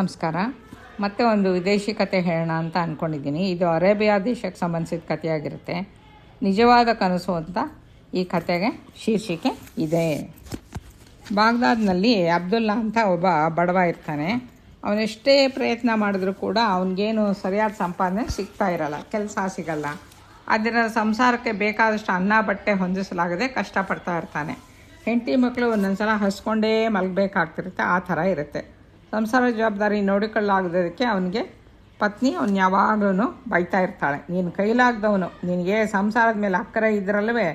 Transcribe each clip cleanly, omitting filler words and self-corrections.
ನಮಸ್ಕಾರ. ಮತ್ತೆ ಒಂದು ವಿದೇಶಿ ಕತೆ ಹೇಳೋಣ ಅಂತ ಅಂದ್ಕೊಂಡಿದ್ದೀನಿ. ಇದು ಅರೇಬಿಯಾ ದೇಶಕ್ಕೆ ಸಂಬಂಧಿಸಿದ ಕಥೆಯಾಗಿರುತ್ತೆ. ನಿಜವಾದ ಕನಸು ಅಂತ ಈ ಕತೆಗೆ ಶೀರ್ಷಿಕೆ ಇದೆ. ಬಾಗ್ದಾದ್ನಲ್ಲಿ ಅಬ್ದುಲ್ಲಾ ಅಂತ ಒಬ್ಬ ಬಡವ ಇರ್ತಾನೆ. ಅವನೆಷ್ಟೇ ಪ್ರಯತ್ನ ಮಾಡಿದ್ರೂ ಕೂಡ ಅವನಿಗೇನು ಸರಿಯಾದ ಸಂಪಾದನೆ ಸಿಗ್ತಾ ಇರಲ್ಲ, ಕೆಲಸ ಸಿಗಲ್ಲ. ಅದರ ಸಂಸಾರಕ್ಕೆ ಬೇಕಾದಷ್ಟು ಅನ್ನ ಬಟ್ಟೆ ಹೊಂದಿಸಲಾಗದೆ ಕಷ್ಟಪಡ್ತಾ ಇರ್ತಾನೆ. ಹೆಂಡತಿ ಮಕ್ಕಳು ಒಂದೊಂದ್ಸಲ ಹಸ್ಕೊಂಡೇ ಮಲಗಬೇಕಾಗ್ತಿರುತ್ತೆ. ಆ ಥರ ಇರುತ್ತೆ. ಸಂಸಾರ ಜವಾಬ್ದಾರಿ ನೋಡಿಕೊಳ್ಳಾಗದಕ್ಕೆ ಅವನಿಗೆ ಪತ್ನಿ ಅವ್ನು ಯಾವಾಗಲೂ ಬೈತಾ ಇರ್ತಾಳೆ. ನೀನು ಕೈಲಾಗ್ದವನು, ನಿನಗೆ ಸಂಸಾರದ ಮೇಲೆ ಅಕ್ಕರೆ ಇದ್ರಲ್ಲವೇ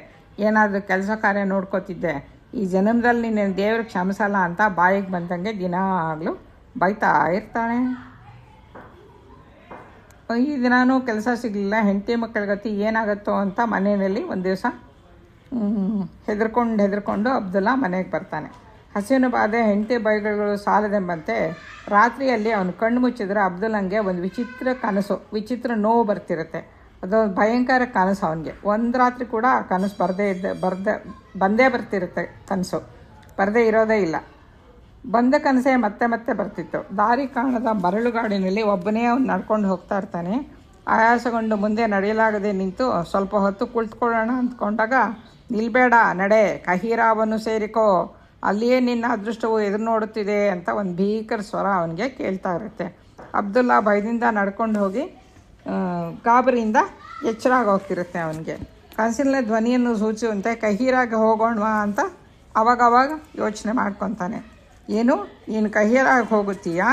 ಏನಾದರೂ ಕೆಲಸ ಕಾರ್ಯ ನೋಡ್ಕೋತಿದ್ದೆ, ಈ ಜನ್ಮದಲ್ಲಿ ನೀನು ದೇವ್ರಿಗೆ ಕ್ಷಮಿಸಲ್ಲ ಅಂತ ಬಾಯಿಗೆ ಬಂದಂಗೆ ದಿನಾಗಲೂ ಬೈತಾ ಇರ್ತಾಳೆ. ಈ ದಿನಾನೂ ಕೆಲಸ ಸಿಗಲಿಲ್ಲ. ಹೆಂಡತಿ ಮಕ್ಕಳ ಗತಿ ಏನಾಗುತ್ತೋ ಅಂತ ಮನೆಯಲ್ಲಿ ಒಂದು ದಿವಸ ಹೆದರ್ಕೊಂಡು ಅಬ್ದುಲ್ಲಾ ಮನೆಗೆ ಬರ್ತಾನೆ. ಹಸಿವಿನ ಬಾಧೆ, ಹೆಂಡತಿ ಬೈಗಳು ಸಾಲದೆಂಬಂತೆ ರಾತ್ರಿಯಲ್ಲಿ ಅವನು ಕಣ್ಣು ಮುಚ್ಚಿದ್ರೆ ಅಬ್ದುಲ್ಲಂಗೆ ಒಂದು ವಿಚಿತ್ರ ಕನಸು, ವಿಚಿತ್ರ ನೋವು ಬರ್ತಿರುತ್ತೆ. ಅದೊಂದು ಭಯಂಕರ ಕನಸು ಅವನಿಗೆ. ಒಂದು ರಾತ್ರಿ ಕೂಡ ಆ ಕನಸು ಬಂದೇ ಬರ್ತಿರುತ್ತೆ. ಕನಸು ಬರದೇ ಇರೋದೇ ಇಲ್ಲ. ಬಂದ ಕನಸೇ ಮತ್ತೆ ಮತ್ತೆ ಬರ್ತಿತ್ತು. ದಾರಿ ಕಾಣದ ಮರಳುಗಾಡಿನಲ್ಲಿ ಒಬ್ಬನೇ ಅವನು ನಡ್ಕೊಂಡು ಹೋಗ್ತಾ ಇರ್ತಾನೆ. ಆಯಾಸಗೊಂಡು ಮುಂದೆ ನಡೆಯಲಾಗದೆ ನಿಂತು ಸ್ವಲ್ಪ ಹೊತ್ತು ಕುಳಿತುಕೊಳ್ಳೋಣ ಅಂದ್ಕೊಂಡಾಗ, ನಿಲ್ಬೇಡ, ನಡೆ, ಕಹೀರಾವನ್ನು ಸೇರಿಕೋ, ಅಲ್ಲಿಯೇ ನಿನ್ನ ಅದೃಷ್ಟವು ಎದುರು ನೋಡುತ್ತಿದೆ ಅಂತ ಒಂದು ಭೀಕರ ಸ್ವರ ಅವನಿಗೆ ಕೇಳ್ತಾ ಇರುತ್ತೆ. ಅಬ್ದುಲ್ಲಾ ಭಯದಿಂದ ನಡ್ಕೊಂಡು ಹೋಗಿ ಗಾಬರಿಯಿಂದ ಎಚ್ಚರಾಗಿ ಹೋಗ್ತಿರುತ್ತೆ. ಅವನಿಗೆ ಕನಸಿನ ಧ್ವನಿಯನ್ನು ಸೂಚುವಂತೆ ಕಹೀರಾಗೆ ಹೋಗೋಣ ಅಂತ ಅವಾಗವಾಗ ಯೋಚನೆ ಮಾಡ್ಕೊತಾನೆ. ಏನು, ನೀನು ಕಹೀರಾಗೆ ಹೋಗುತ್ತೀಯಾ?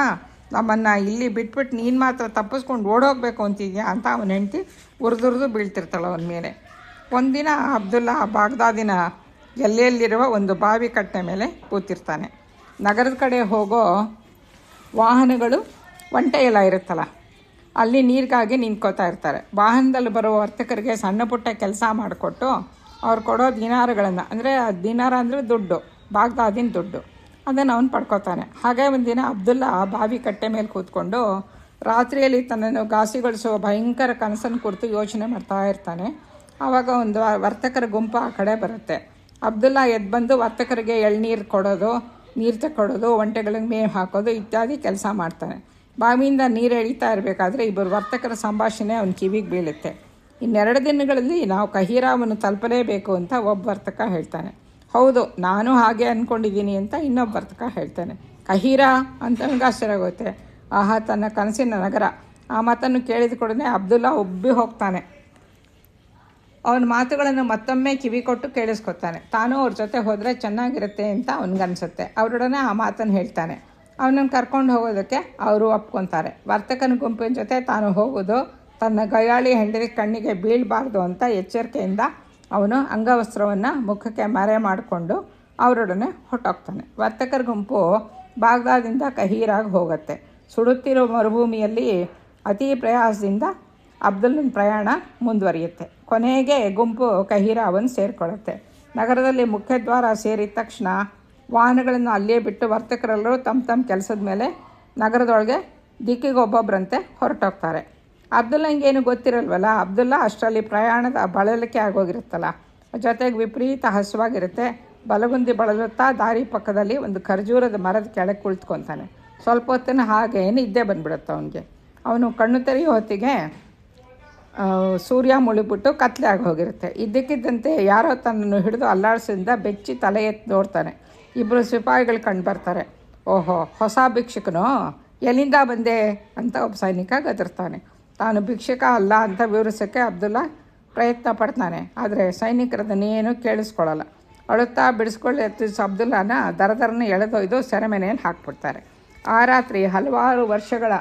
ನಮ್ಮನ್ನು ಇಲ್ಲಿ ಬಿಟ್ಬಿಟ್ಟು ನೀನು ಮಾತ್ರ ತಪ್ಪಿಸ್ಕೊಂಡು ಓಡೋಗ್ಬೇಕು ಅಂತಿದ್ಯಾ ಅಂತ ಅವನ ಹೆಂಡತಿ ಉರಿದುರಿದು ಬೀಳ್ತಿರ್ತಾಳೆ ಅವನ ಮೇಲೆ. ಒಂದಿನ ಅಬ್ದುಲ್ಲಾ ಬಾಗ್ದಾದಿನ ಎಲ್ಲೆಲ್ಲಿರುವ ಒಂದು ಬಾವಿ ಕಟ್ಟೆ ಮೇಲೆ ಕೂತಿರ್ತಾನೆ. ನಗರದ ಕಡೆ ಹೋಗೋ ವಾಹನಗಳು ಒಂಟೆ ಎಲ್ಲ ಇರುತ್ತಲ್ಲ, ಅಲ್ಲಿ ನೀರಿಗಾಗಿ ನಿಂತ್ಕೋತಾ ಇರ್ತಾರೆ. ವಾಹನದಲ್ಲಿ ಬರೋ ವರ್ತಕರಿಗೆ ಸಣ್ಣ ಪುಟ್ಟ ಕೆಲಸ ಮಾಡಿಕೊಟ್ಟು ಅವ್ರು ಕೊಡೋ ದಿನಾರಗಳನ್ನು, ಅಂದರೆ ದಿನಾರ ಅಂದರೆ ದುಡ್ಡು, ಬಾಗ್ದಾದಿನ ದುಡ್ಡು, ಅದನ್ನು ಅವನು ಪಡ್ಕೋತಾನೆ. ಹಾಗೆ ಒಂದಿನ ಅಬ್ದುಲ್ಲಾ ಬಾವಿ ಕಟ್ಟೆ ಮೇಲೆ ಕೂತ್ಕೊಂಡು ರಾತ್ರಿಯಲ್ಲಿ ತನ್ನನ್ನು ಘಾಸಿಗೊಳಿಸುವ ಭಯಂಕರ ಕನಸನ್ನು ಕುರಿತು ಯೋಚನೆ ಮಾಡ್ತಾ ಇರ್ತಾನೆ. ಆವಾಗ ಒಂದು ವರ್ತಕರ ಗುಂಪು ಆ ಕಡೆ ಬರುತ್ತೆ. ಅಬ್ದುಲ್ಲಾ ಎದ್ದು ಬಂದು ವರ್ತಕರಿಗೆ ಎಳ್ನೀರು ಕೊಡೋದು, ನೀರು ತಗೊಡೋದು, ಒಂಟೆಗಳಿಗೆ ಮೇವು ಹಾಕೋದು ಇತ್ಯಾದಿ ಕೆಲಸ ಮಾಡ್ತಾನೆ. ಬಾವಿಯಿಂದ ನೀರು ಎಳಿತಾ ಇರಬೇಕಾದ್ರೆ ಇಬ್ಬರು ವರ್ತಕರ ಸಂಭಾಷಣೆ ಅವನ ಕಿವಿಗೆ ಬೀಳುತ್ತೆ. 2 ದಿನಗಳಲ್ಲಿ ನಾವು ಕಹೀರಾವನ್ನು ತಲುಪಲೇಬೇಕು ಅಂತ ಒಬ್ಬ ವರ್ತಕ ಹೇಳ್ತಾನೆ. ಹೌದು, ನಾನು ಹಾಗೆ ಅಂದ್ಕೊಂಡಿದ್ದೀನಿ ಅಂತ ಇನ್ನೊಬ್ಬ ವರ್ತಕ ಹೇಳ್ತಾನೆ. ಕಹೀರಾ ಅಂತ ನನಗೆ ಆಶ್ಚರ್ಯ ಆಗುತ್ತೆ. ಆಹಾ, ತನ್ನ ಕನಸಿನ ನಗರ. ಆ ಮಾತನ್ನು ಕೇಳಿದ ಕೂಡಲೇ ಅಬ್ದುಲ್ಲಾ ಉಬ್ಬಿ ಹೋಗ್ತಾನೆ. ಅವನ ಮಾತುಗಳನ್ನು ಮತ್ತೊಮ್ಮೆ ಕಿವಿ ಕೊಟ್ಟು ಕೇಳಿಸ್ಕೊತಾನೆ. ತಾನು ಅವ್ರ ಜೊತೆ ಹೋದರೆ ಚೆನ್ನಾಗಿರುತ್ತೆ ಅಂತ ಅವನಿಗನ್ಸುತ್ತೆ. ಅವರೊಡನೆ ಆ ಮಾತನ್ನು ಹೇಳ್ತಾನೆ. ಅವನನ್ನು ಕರ್ಕೊಂಡು ಹೋಗೋದಕ್ಕೆ ಅವರು ಒಪ್ಕೊತಾರೆ. ವರ್ತಕನ ಗುಂಪಿನ ಜೊತೆ ತಾನು ಹೋಗೋದು ತನ್ನ ಗಯಾಳಿ ಹೆಂಡತಿ ಕಣ್ಣಿಗೆ ಬೀಳಬಾರ್ದು ಅಂತ ಎಚ್ಚರಿಕೆಯಿಂದ ಅವನು ಅಂಗವಸ್ತ್ರವನ್ನು ಮುಖಕ್ಕೆ ಮರೆ ಮಾಡಿಕೊಂಡು ಅವರೊಡನೆ ಹೊರಟೋಗ್ತಾನೆ. ವರ್ತಕರ ಗುಂಪು ಬಾಗ್ದಾದಿಂದ ಕಹೀರಾಗಿ ಹೋಗುತ್ತೆ. ಸುಡುತ್ತಿರೋ ಮರುಭೂಮಿಯಲ್ಲಿ ಅತಿ ಪ್ರಯಾಸದಿಂದ ಅಬ್ದುಲ್ಲನ ಪ್ರಯಾಣ ಮುಂದುವರಿಯುತ್ತೆ. ಕೊನೆಗೆ ಗುಂಪು ಕಹೀರಾವನ್ನು ಸೇರಿಕೊಳ್ಳುತ್ತೆ. ನಗರದಲ್ಲಿ ಮುಖ್ಯದ್ವಾರ ಸೇರಿದ ತಕ್ಷಣ ವಾಹನಗಳನ್ನು ಅಲ್ಲೇ ಬಿಟ್ಟು ವರ್ತಕರೆಲ್ಲರೂ ತಮ್ಮ ಕೆಲಸದ ಮೇಲೆ ನಗರದೊಳಗೆ ದಿಕ್ಕಿಗೊಬ್ಬೊಬ್ಬರಂತೆ ಹೊರಟೋಗ್ತಾರೆ. ಅಬ್ದುಲ್ಲಂಗೇನು ಗೊತ್ತಿರಲ್ವಲ್ಲ. ಅಬ್ದುಲ್ಲಾ ಅಷ್ಟರಲ್ಲಿ ಪ್ರಯಾಣದ ಬಳಲಿಕೆ ಆಗೋಗಿರುತ್ತಲ್ಲ, ಜೊತೆಗೆ ವಿಪರೀತ ಹಸುವಾಗಿರುತ್ತೆ. ಬಲಗುಂದಿ ಬಳಲುತ್ತಾ ದಾರಿ ಪಕ್ಕದಲ್ಲಿ ಒಂದು ಖರ್ಜೂರದ ಮರದ ಕೆಳಗೆ ಕುಳಿತುಕೊತಾನೆ. ಸ್ವಲ್ಪ ಹೊತ್ತಿನ ಹಾಗೆ ನಿದ್ದೆ ಬಂದುಬಿಡುತ್ತೆ ಅವನಿಗೆ. ಅವನು ಕಣ್ಣು ತೆರೆಯೋ ಹೊತ್ತಿಗೆ ಸೂರ್ಯ ಮುಳುಗ್ಬಿಟ್ಟು ಕತ್ಲೆ ಆಗಿ ಹೋಗಿರುತ್ತೆ. ಇದ್ದಕ್ಕಿದ್ದಂತೆ ಯಾರೋ ತನ್ನನ್ನು ಹಿಡಿದು ಅಲ್ಲಾಡಿಸಿಂದ ಬೆಚ್ಚಿ ತಲೆ ಎತ್ತಿ ನೋಡ್ತಾನೆ. 2 ಸಿಪಾಯಿಗಳು ಕಂಡು ಬರ್ತಾರೆ. ಓಹೋ, ಹೊಸ ಭಿಕ್ಷುಕನೋ, ಎಲ್ಲಿಂದ ಬಂದೆ ಅಂತ ಒಬ್ಬ ಸೈನಿಕ ಗದರ್ತಾನೆ. ತಾನು ಭಿಕ್ಷುಕ ಅಲ್ಲ ಅಂತ ವಿವರಿಸೋಕ್ಕೆ ಅಬ್ದುಲ್ಲಾ ಪ್ರಯತ್ನ ಪಡ್ತಾನೆ. ಆದರೆ ಸೈನಿಕರದನ್ನೇನು ಕೇಳಿಸ್ಕೊಳ್ಳಲ್ಲ. ಅಳುತ್ತಾ ಬಿಡಿಸ್ಕೊಳ್ಳಿ ಎತ್ತಿಸ ಅಬ್ದುಲ್ಲಾನ ದರದರನ್ನು ಎಳೆದೊಯ್ದು ಸೆರೆಮನೆಯಲ್ಲಿ ಹಾಕ್ಬಿಡ್ತಾರೆ. ಆ ರಾತ್ರಿ ಹಲವಾರು ವರ್ಷಗಳ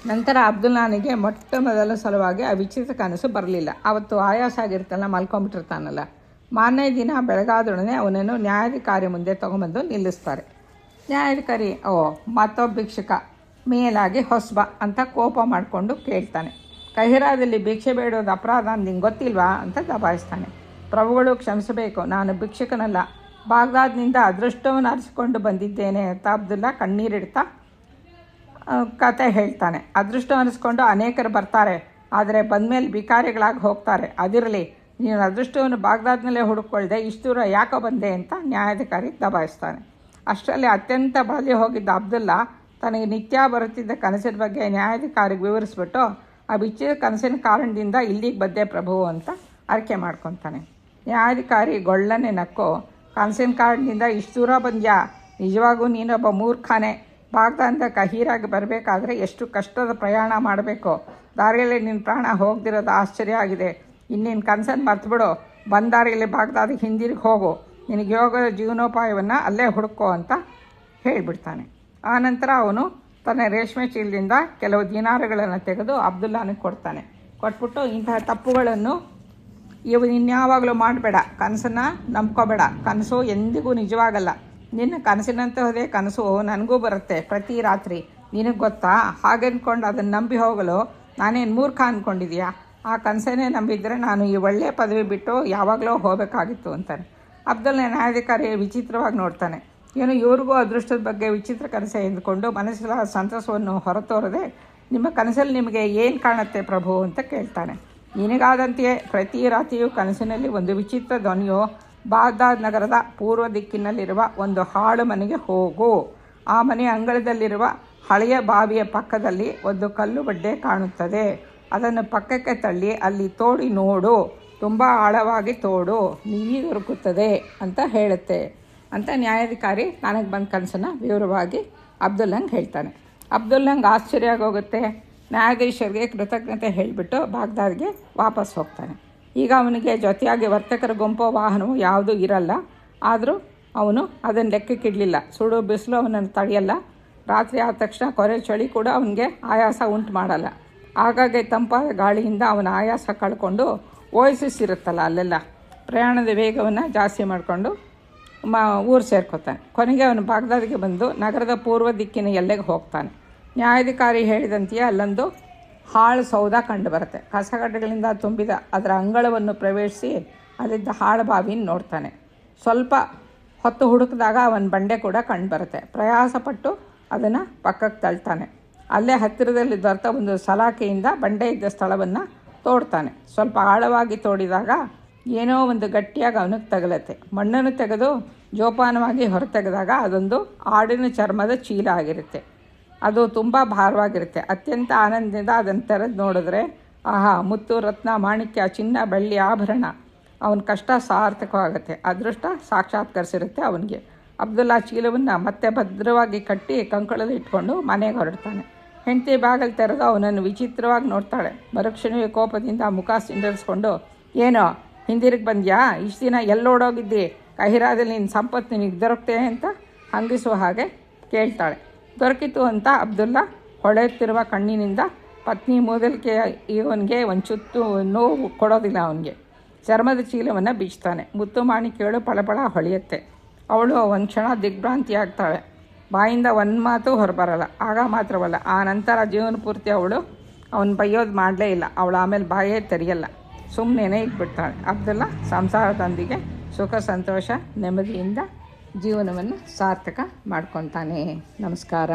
ನಂತರ ಅಬ್ದುಲ್ಲಾನಿಗೆ ಮೊಟ್ಟ ಮೊದಲ ಸಲುವಾಗಿ ಆ ವಿಚಿತ್ರ ಕನಸು ಬರಲಿಲ್ಲ. ಅವತ್ತು ಆಯಾಸ ಆಗಿರ್ತಲ್ಲ, ಮಲ್ಕೊಂಬಿಟ್ಟಿರ್ತಾನಲ್ಲ. ಮಾರನೇ ದಿನ ಬೆಳಗಾದೊಡನೆ ಅವನನ್ನು ನ್ಯಾಯಾಧಿಕಾರಿ ಮುಂದೆ ತೊಗೊಂಬಂದು ನಿಲ್ಲಿಸ್ತಾರೆ. ನ್ಯಾಯಾಧಿಕಾರಿ ಮತ್ತೊಬ್ಬ ಭಿಕ್ಷುಕ ಮೇಲಾಗಿ ಹೊಸಬ ಅಂತ ಕೋಪ ಮಾಡಿಕೊಂಡು ಕೇಳ್ತಾನೆ. ಕಹೀರಾದಲ್ಲಿ ಭಿಕ್ಷೆ ಬೇಡೋದು ಅಪರಾಧ ನಿಂಗೆ ಗೊತ್ತಿಲ್ವಾ ಅಂತ ದಬಾಯಿಸ್ತಾನೆ. ಪ್ರಭುಗಳು ಕ್ಷಮಿಸಬೇಕು, ನಾನು ಭಿಕ್ಷುಕನಲ್ಲ, ಬಾಗ್ದಾದ್ನಿಂದ ಅದೃಷ್ಟವನ್ನು ಅರಿಸಿಕೊಂಡು ಬಂದಿದ್ದೇನೆ ಅಂತ ಅಬ್ದುಲ್ಲಾ ಕಣ್ಣೀರಿಡ್ತಾ ಕತೆ ಹೇಳ್ತಾನೆ. ಅದೃಷ್ಟ ಅನಿಸ್ಕೊಂಡು ಅನೇಕರು ಬರ್ತಾರೆ, ಆದರೆ ಬಂದಮೇಲೆ ಭಿಕಾರಿಗಳಾಗಿ ಹೋಗ್ತಾರೆ. ಅದಿರಲಿ, ನೀನು ಅದೃಷ್ಟವನ್ನು ಬಾಗ್ದಾದ್ನಲ್ಲೇ ಹುಡುಕೊಳ್ಳದೆ ಇಷ್ಟು ದೂರ ಯಾಕೋ ಬಂದೆ ಅಂತ ನ್ಯಾಯಾಧಿಕಾರಿ ದಬಾಯಿಸ್ತಾನೆ. ಅಷ್ಟರಲ್ಲಿ ಅತ್ಯಂತ ಬಳಲಿ ಹೋಗಿದ್ದ ಅಬ್ದುಲ್ಲಾ ತನಗೆ ನಿತ್ಯ ಬರುತ್ತಿದ್ದ ಕನಸಿನ ಬಗ್ಗೆ ನ್ಯಾಯಾಧಿಕಾರಿಗೆ ವಿವರಿಸ್ಬಿಟ್ಟು ಆ ವಿಚಿತ್ರ ಕನಸಿನ ಕಾರಣದಿಂದ ಇಲ್ಲಿಗೆ ಬಂದೆ ಪ್ರಭು ಅಂತ ಅರಿಕೆ ಮಾಡ್ಕೊತಾನೆ. ನ್ಯಾಯಾಧಿಕಾರಿ ಗೊಳ್ಳನೆ ನಕ್ಕು, ಕನಸಿನ ಕಾರಣದಿಂದ ಇಷ್ಟು ದೂರ ಬಂದ್ಯಾ, ನಿಜವಾಗೂ ನೀನೊಬ್ಬ ಮೂರ್ಖನೇ. ಬಾಗ್ದಾದಿಂದ ಕಹೀರಾಗಿ ಬರಬೇಕಾದ್ರೆ ಎಷ್ಟು ಕಷ್ಟದ ಪ್ರಯಾಣ ಮಾಡಬೇಕು, ದಾರಿಯಲ್ಲಿ ನಿನ್ನ ಪ್ರಾಣ ಹೋಗ್ದಿರೋದು ಆಶ್ಚರ್ಯ ಆಗಿದೆ. ಇನ್ನೇನು ಕನಸನ್ನು ಮರ್ತುಬಿಡು, ಬಂದ ದಾರಿಯಲ್ಲಿ ಬಾಗ್ದಾದಿಗೆ ಹಿಂದಿರುಗಿ ಹೋಗು, ನಿನಗೆ ಯೋಗದ ಜೀವನೋಪಾಯವನ್ನು ಅಲ್ಲೇ ಹುಡುಕೋ ಅಂತ ಹೇಳಿಬಿಡ್ತಾನೆ. ಆನಂತರ ಅವನು ತನ್ನ ರೇಷ್ಮೆ ಚೀಲದಿಂದ ಕೆಲವು ದಿನಾರಗಳನ್ನು ತೆಗೆದು ಅಬ್ದುಲ್ಲಾನಿಗೆ ಕೊಡ್ತಾನೆ. ಕೊಟ್ಬಿಟ್ಟು, ಇಂತಹ ತಪ್ಪುಗಳನ್ನು ಇನ್ಯಾವಾಗಲೂ ಮಾಡಬೇಡ, ಕನಸನ್ನು ನಂಬ್ಕೋಬೇಡ, ಕನಸು ಎಂದಿಗೂ ನಿಜವಾಗಲ್ಲ. ನಿನ್ನ ಕನಸಿನಂತಹದೇ ಕನಸು ನನಗೂ ಬರುತ್ತೆ ಪ್ರತಿ ರಾತ್ರಿ, ನಿನಗೆ ಗೊತ್ತಾ? ಹಾಗೆ ಅಂದ್ಕೊಂಡು ಅದನ್ನು ನಂಬಿ ಹೋಗಲು ನಾನೇನು ಮೂರ್ಖ ಅಂದ್ಕೊಂಡಿದ್ಯಾ? ಆ ಕನಸನ್ನೇ ನಂಬಿದರೆ ನಾನು ಈ ಒಳ್ಳೆಯ ಪದವಿ ಬಿಟ್ಟು ಯಾವಾಗಲೂ ಹೋಗಬೇಕಾಗಿತ್ತು ಅಂತಾನೆ. ಅಬ್ದುಲ್ಲಾ ನ್ಯಾಯಾಧಿಕಾರಿ ವಿಚಿತ್ರವಾಗಿ ನೋಡ್ತಾನೆ. ಏನು ಇವ್ರಿಗೂ ಅದೃಷ್ಟದ ಬಗ್ಗೆ ವಿಚಿತ್ರ ಕನಸೆ ಎಂದುಕೊಂಡು ಮನಸ್ಸಿನ ಸಂತಸವನ್ನು ಹೊರತೋರದೆ, ನಿಮ್ಮ ಕನಸಲ್ಲಿ ನಿಮಗೆ ಏನು ಕಾಣುತ್ತೆ ಪ್ರಭು ಅಂತ ಕೇಳ್ತಾನೆ. ನಿನಗಾದಂತೆಯೇ ಪ್ರತಿ ರಾತ್ರಿಯೂ ಕನಸಿನಲ್ಲಿ ಒಂದು ವಿಚಿತ್ರ ಧ್ವನಿಯು ಬಾಗ್ದಾದ್ ನಗರದ ಪೂರ್ವ ದಿಕ್ಕಿನಲ್ಲಿರುವ ಒಂದು ಹಾಳು ಮನೆಗೆ ಹೋಗು, ಆ ಮನೆಯ ಅಂಗಳದಲ್ಲಿರುವ ಹಳೆಯ ಬಾವಿಯ ಪಕ್ಕದಲ್ಲಿ ಒಂದು ಕಲ್ಲು ಬಂಡೆ ಕಾಣುತ್ತದೆ, ಅದನ್ನು ಪಕ್ಕಕ್ಕೆ ತಳ್ಳಿ ಅಲ್ಲಿ ತೋಡಿ ನೋಡು, ತುಂಬ ಆಳವಾಗಿ ತೋಡು, ನೀರು ದೊರಕುತ್ತದೆ ಅಂತ ಹೇಳುತ್ತೆ ಅಂತ ನ್ಯಾಯಾಧಿಕಾರಿ ನನಗೆ ಬಂದ ಕನಸನ್ನು ವಿವರವಾಗಿ ಅಬ್ದುಲ್ಲಂಗೆ ಹೇಳ್ತಾನೆ. ಅಬ್ದುಲ್ಲಂಗೆ ಆಶ್ಚರ್ಯ ಆಗೋಗುತ್ತೆ. ನ್ಯಾಯಾಧೀಶರಿಗೆ ಕೃತಜ್ಞತೆ ಹೇಳಿಬಿಟ್ಟು ಬಾಗ್ದಾದ್ಗೆ ವಾಪಸ್ ಹೋಗ್ತಾನೆ. ಈಗ ಅವನಿಗೆ ಜೊತೆಯಾಗಿ ವರ್ತಕರ ಗುಂಪು ವಾಹನವು ಯಾವುದೂ ಇರಲ್ಲ. ಆದರೂ ಅವನು ಅದನ್ನು ಲೆಕ್ಕಕ್ಕಿಡಲಿಲ್ಲ. ಸುಡು ಬಿಸಿಲು ಅವನನ್ನು ತಡೆಯಲ್ಲ. ರಾತ್ರಿ ಆದ ತಕ್ಷಣ ಕೊರೆ ಚಳಿ ಕೂಡ ಅವನಿಗೆ ಆಯಾಸ ಉಂಟು ಮಾಡಲ್ಲ. ಆಗಾಗ್ಗೆ ತಂಪಾದ ಗಾಳಿಯಿಂದ ಅವನ ಆಯಾಸ ಕಳ್ಕೊಂಡು ಓಯಸಿಸ್ ಇರುತ್ತಲ್ಲ ಅಲ್ಲೆಲ್ಲ ಪ್ರಯಾಣದ ವೇಗವನ್ನು ಜಾಸ್ತಿ ಮಾಡಿಕೊಂಡು ಊರು ಸೇರ್ಕೋತಾನೆ. ಕೊನೆಗೆ ಅವನು ಬಾಗ್ದಾದ್ಗೆ ಬಂದು ನಗರದ ಪೂರ್ವ ದಿಕ್ಕಿನ ಎಲ್ಲೆಗೆ ಹೋಗ್ತಾನೆ. ನ್ಯಾಯಾಧಿಕಾರಿ ಹೇಳಿದಂತೆಯೇ ಅಲ್ಲೊಂದು ಹಾಳು ಸೌಧ ಕಂಡು ಬರುತ್ತೆ. ಕಸಗಡ್ಡೆಗಳಿಂದ ತುಂಬಿದ ಅದರ ಅಂಗಳವನ್ನು ಪ್ರವೇಶಿಸಿ ಅಲ್ಲಿದ್ದ ಹಾಳು ಬಾವಿನ ನೋಡ್ತಾನೆ. ಸ್ವಲ್ಪ ಹೊತ್ತು ಹುಡುಕಿದಾಗ ಅವನ ಬಂಡೆ ಕೂಡ ಕಂಡು ಬರುತ್ತೆ. ಪ್ರಯಾಸಪಟ್ಟು ಅದನ್ನು ಪಕ್ಕಕ್ಕೆ ತಳ್ತಾನೆ. ಅಲ್ಲೇ ಹತ್ತಿರದಲ್ಲಿ ದೊರೆತ ಒಂದು ಸಲಾಕೆಯಿಂದ ಬಂಡೆ ಇದ್ದ ಸ್ಥಳವನ್ನು ತೋಡ್ತಾನೆ. ಸ್ವಲ್ಪ ಆಳವಾಗಿ ತೋಡಿದಾಗ ಏನೋ ಒಂದು ಗಟ್ಟಿಯಾಗಿ ಅವನಿಗೆ ತಗಲತ್ತೆ. ಮಣ್ಣನ್ನು ತೆಗೆದು ಜೋಪಾನವಾಗಿ ಹೊರತೆಗೆದಾಗ ಅದೊಂದು ಆಡಿನ ಚರ್ಮದ ಚೀಲ ಆಗಿರುತ್ತೆ. ಅದು ತುಂಬ ಭಾರವಾಗಿರುತ್ತೆ. ಅತ್ಯಂತ ಆನಂದದಿಂದ ಅದನ್ನು ತೆರೆದು ನೋಡಿದ್ರೆ ಆಹಾ, ಮುತ್ತು, ರತ್ನ, ಮಾಣಿಕ್ಯ, ಚಿನ್ನ, ಬೆಳ್ಳಿ ಆಭರಣ. ಅವನ ಕಷ್ಟ ಸಾರ್ಥಕವಾಗುತ್ತೆ. ಅದೃಷ್ಟ ಸಾಕ್ಷಾತ್ಕರಿಸಿರುತ್ತೆ ಅವನಿಗೆ. ಅಬ್ದುಲ್ಲಾ ಚೀಲವನ್ನು ಮತ್ತೆ ಭದ್ರವಾಗಿ ಕಟ್ಟಿ ಕಂಕಳಲ್ಲಿ ಇಟ್ಕೊಂಡು ಮನೆಗೆ ಹೊರಡ್ತಾನೆ. ಹೆಂಡತಿ ಬಾಗಿಲು ತೆರೆದು ಅವನನ್ನು ವಿಚಿತ್ರವಾಗಿ ನೋಡ್ತಾಳೆ. ಮರುಕ್ಷಣವೇ ಕೋಪದಿಂದ ಮುಖ ಸಿಂಡರಿಸ್ಕೊಂಡು, ಏನೋ ಹಿಂದಿರುಗಿ ಬಂದ್ಯಾ? ಇಷ್ಟು ದಿನ ಎಲ್ಲೋಡೋಗಿದ್ದಿ? ಕಹಿರಾದಲ್ಲಿ ನಿನ್ನ ಸಂಪತ್ತು ನಿನಗೆ ದೊರಕ್ತೆ ಅಂತ ಹಂಗಿಸುವ ಹಾಗೆ ಕೇಳ್ತಾಳೆ. ದೊರಕಿತು ಅಂತ ಅಬ್ದುಲ್ಲಾ ಹೊಳೆಯುತ್ತಿರುವ ಕಣ್ಣಿನಿಂದ ಪತ್ನಿ ಮೂದಲಿಕೆ ಇವನಿಗೆ ಒಂದು ಚುತ್ತು ನೋವು ಕೊಡೋದಿಲ್ಲ. ಅವನಿಗೆ ಚರ್ಮದ ಚೀಲವನ್ನು ಬೀಚ್ತಾನೆ. ಮುತ್ತು ಮಾಣಿಕ್ಯಗಳು ಪಳಪಳ ಹೊಳೆಯುತ್ತೆ. ಅವಳು ಒಂದು ಕ್ಷಣ ದಿಗ್ಭ್ರಾಂತಿ ಆಗ್ತಾಳೆ. ಬಾಯಿಂದ ಒಂದು ಮಾತು ಹೊರಬರಲ್ಲ. ಆಗ ಮಾತ್ರವಲ್ಲ, ಆ ನಂತರ ಜೀವನ ಪೂರ್ತಿ ಅವನು ಬೈಯೋದು ಮಾಡಲೇ ಇಲ್ಲ. ಅವಳು ಆಮೇಲೆ ಬಾಯೇ ತೆರೆಯಲ್ಲ, ಸುಮ್ಮನೆ ಇಟ್ಬಿಡ್ತಾಳೆ. ಅಬ್ದುಲ್ಲಾ ಸಂಸಾರದೊಂದಿಗೆ ಸುಖ ಸಂತೋಷ ನೆಮ್ಮದಿಯಿಂದ ಜೀವನವನ್ನು ಸಾರ್ಥಕ ಮಾಡ್ಕೊತಾನೆ. ನಮಸ್ಕಾರ.